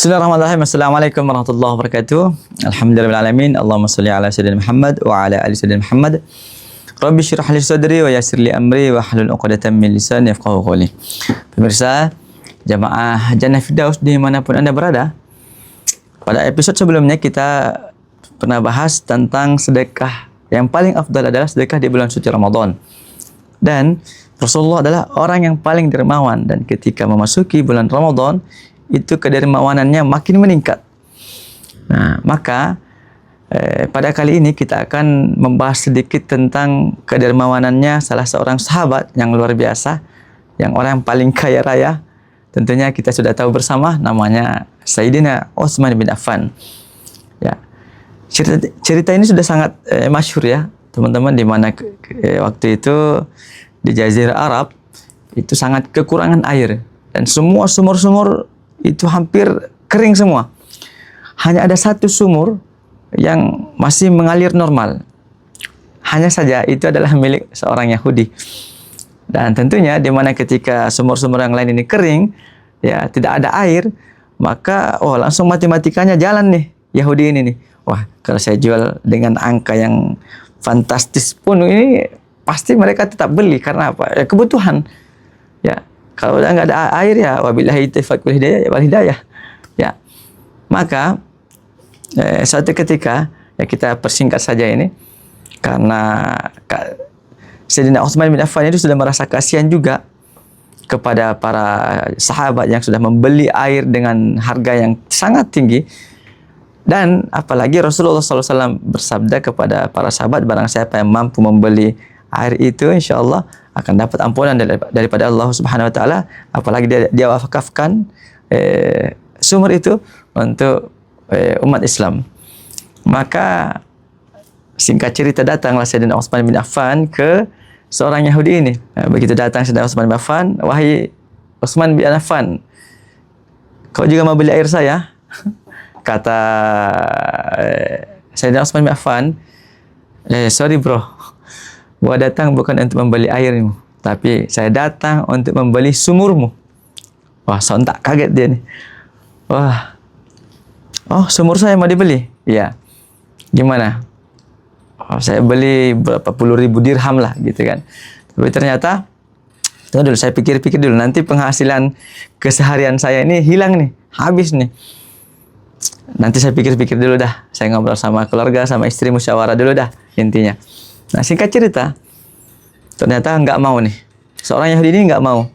Bismillahirrahmanirrahim. Assalamualaikum warahmatullahi wabarakatuh. Alhamdulillahirrahmanirrahim. Allahumma salli ala sayyidina Muhammad wa ala ali sayyidina Muhammad. Rabbi syrah li sadri wa yassir li amri wa hlul 'uqdatam min lisani yafqahu qawli. Pemirsa jamaah Jannah Firdaus dimanapun Anda berada, pada episode sebelumnya kita pernah bahas tentang sedekah. Yang paling afdal adalah sedekah di bulan suci Ramadan. Dan Rasulullah adalah orang yang paling dermawan, dan ketika memasuki bulan Ramadan itu kedermawanannya makin meningkat. Nah, maka pada kali ini kita akan membahas sedikit tentang kedermawanannya salah seorang sahabat yang luar biasa, yang orang paling kaya raya. Tentunya kita sudah tahu bersama, namanya Sayyidina Utsman bin Affan. Ya, cerita ini sudah sangat masyhur ya, teman-teman, di mana waktu itu di Jazirah Arab itu sangat kekurangan air, dan semua sumur-sumur itu hampir kering semua. Hanya ada satu sumur yang masih mengalir normal. Hanya saja itu adalah milik seorang Yahudi. Dan tentunya di mana ketika sumur-sumur yang lain ini kering, ya tidak ada air, maka langsung matematikanya jalan nih Yahudi ini nih. Wah, kalau saya jual dengan angka yang fantastis pun ini pasti mereka tetap beli. Karena apa? Ya kebutuhan. Ya, kalau udah nggak ada air ya wabillahi taufiq wal hidayah. Ya, maka suatu ketika, ya kita persingkat saja ini, karena Sayyidina Utsman bin Affan itu sudah merasa kasihan juga kepada para sahabat yang sudah membeli air dengan harga yang sangat tinggi. Dan apalagi Rasulullah SAW bersabda kepada para sahabat, barang siapa yang mampu membeli air itu, insya Allah akan dapat ampunan daripada Allah Subhanahu Wa Taala. Apalagi dia wakafkan sumur itu untuk umat Islam. Maka singkat cerita, datanglah Sayyidina Utsman bin Affan ke seorang Yahudi ini. Begitu datang Sayyidina Utsman bin Affan, wahai Utsman bin Affan, kau juga mau beli air saya? Kata Sayyidina Utsman bin Affan, sorry bro, gua datang bukan untuk membeli airmu, tapi saya datang untuk membeli sumurmu. Wah, sontak kaget dia nih. Wah, sumur saya mau dibeli? Iya. Gimana? Saya beli berapa puluh ribu dirham lah, gitu kan. Tapi ternyata, tunggu dulu, saya pikir-pikir dulu. Nanti penghasilan keseharian saya ini hilang nih, habis nih. Nanti saya pikir-pikir dulu dah. Saya ngobrol sama keluarga, sama istri, musyawarah dulu dah, intinya. Nah, singkat cerita, ternyata nggak mau nih. Seorang Yahudi ini nggak mau.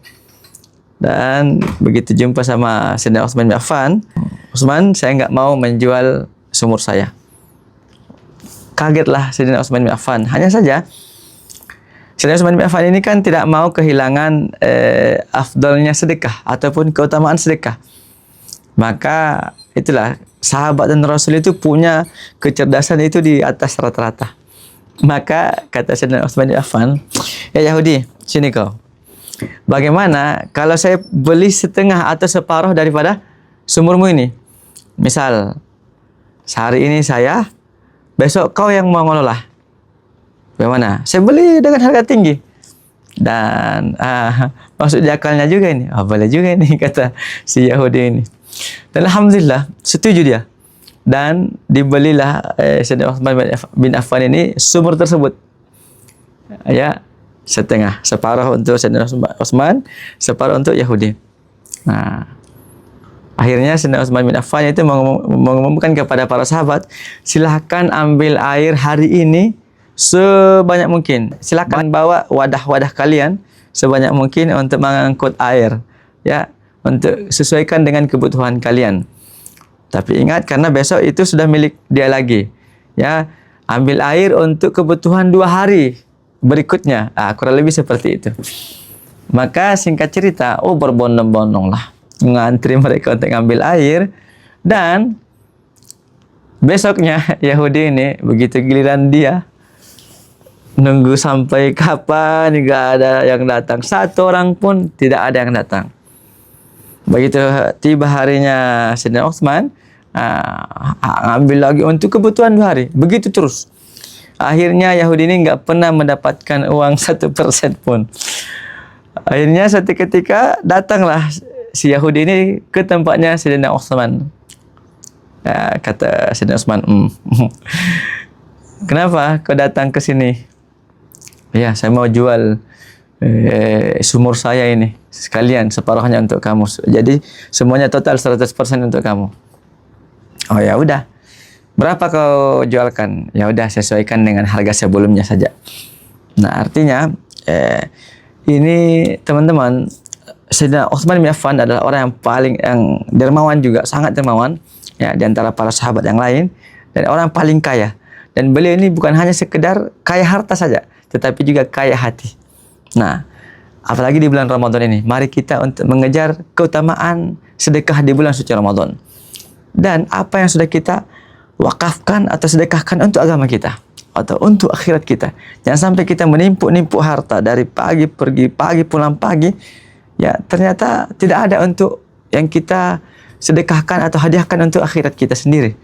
Dan begitu jumpa sama Sayyidina Utsman bin Affan, Utsman, saya nggak mau menjual sumur saya. Kagetlah Sayyidina Utsman bin Affan. Hanya saja, Sayyidina Utsman bin Affan ini kan tidak mau kehilangan afdalnya sedekah ataupun keutamaan sedekah. Maka itulah, sahabat dan Rasul itu punya kecerdasan itu di atas rata-rata. Maka kata Sayyidina Utsman bin Affan, ya Yahudi, sini kau. Bagaimana kalau saya beli setengah atau separuh daripada sumurmu ini? Misal, sehari ini saya, besok kau yang mau ngelola. Bagaimana? Saya beli dengan harga tinggi. Dan maksud akalnya juga ini. Boleh juga ini, kata si Yahudi ini. Dan alhamdulillah, setuju dia. Dan dibelilah Sayyidina Utsman bin Affan ini sumur tersebut. Ya, setengah, separuh untuk Sayyidina Utsman, separuh untuk Yahudi. Nah, akhirnya Sayyidina Utsman bin Affan itu mengumumkan kepada para sahabat, silahkan ambil air hari ini sebanyak mungkin. Silahkan bawa wadah-wadah kalian sebanyak mungkin untuk mengangkut air, ya, untuk sesuaikan dengan kebutuhan kalian. Tapi ingat, karena besok itu sudah milik dia lagi. Ya, ambil air untuk kebutuhan 2 hari berikutnya. Kurang lebih seperti itu. Maka singkat cerita, berbondong-bondong lah ngantri mereka untuk ngambil air. Dan besoknya Yahudi ini, begitu giliran dia, nunggu sampai kapan nggak ada yang datang. Satu orang pun tidak ada yang datang. Begitu tiba harinya Sayyidina Utsman, ambil lagi untuk kebutuhan 2 hari. Begitu terus. Akhirnya Yahudi ini nggak pernah mendapatkan uang 1% pun. Akhirnya suatu ketika datanglah si Yahudi ini ke tempatnya Sayyidina Utsman. Kata Sayyidina Utsman, kenapa kau datang ke sini? Ya, saya mau jual sumur saya ini sekalian, separuhnya untuk kamu. Jadi semuanya total 100% untuk kamu. Oh ya udah. Berapa kau jualkan? Ya udah, sesuaikan dengan harga sebelumnya saja. Nah, artinya ini teman-teman, Sayyidina Utsman bin Affan adalah orang yang dermawan juga, sangat dermawan ya, di antara para sahabat yang lain, dan orang paling kaya. Dan beliau ini bukan hanya sekedar kaya harta saja, tetapi juga kaya hati. Nah, apalagi di bulan Ramadan ini, mari kita untuk mengejar keutamaan sedekah di bulan suci Ramadan. Dan apa yang sudah kita wakafkan atau sedekahkan untuk agama kita atau untuk akhirat kita. Jangan sampai kita menimpuk-nimpuk harta dari pagi pergi, pagi pulang pagi, ya ternyata tidak ada untuk yang kita sedekahkan atau hadiahkan untuk akhirat kita sendiri.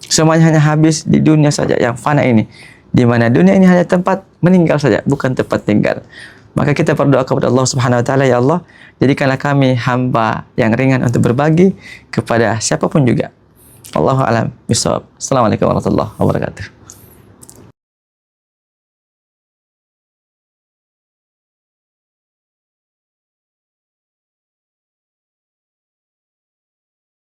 Semuanya hanya habis di dunia saja yang fana ini, di mana dunia ini hanya tempat meninggal saja, bukan tempat tinggal. Maka kita berdoa kepada Allah Subhanahu wa taala, ya Allah, jadikanlah kami hamba yang ringan untuk berbagi kepada siapapun juga. Wallahu a'lam bishawab. Assalamualaikum warahmatullahi wabarakatuh.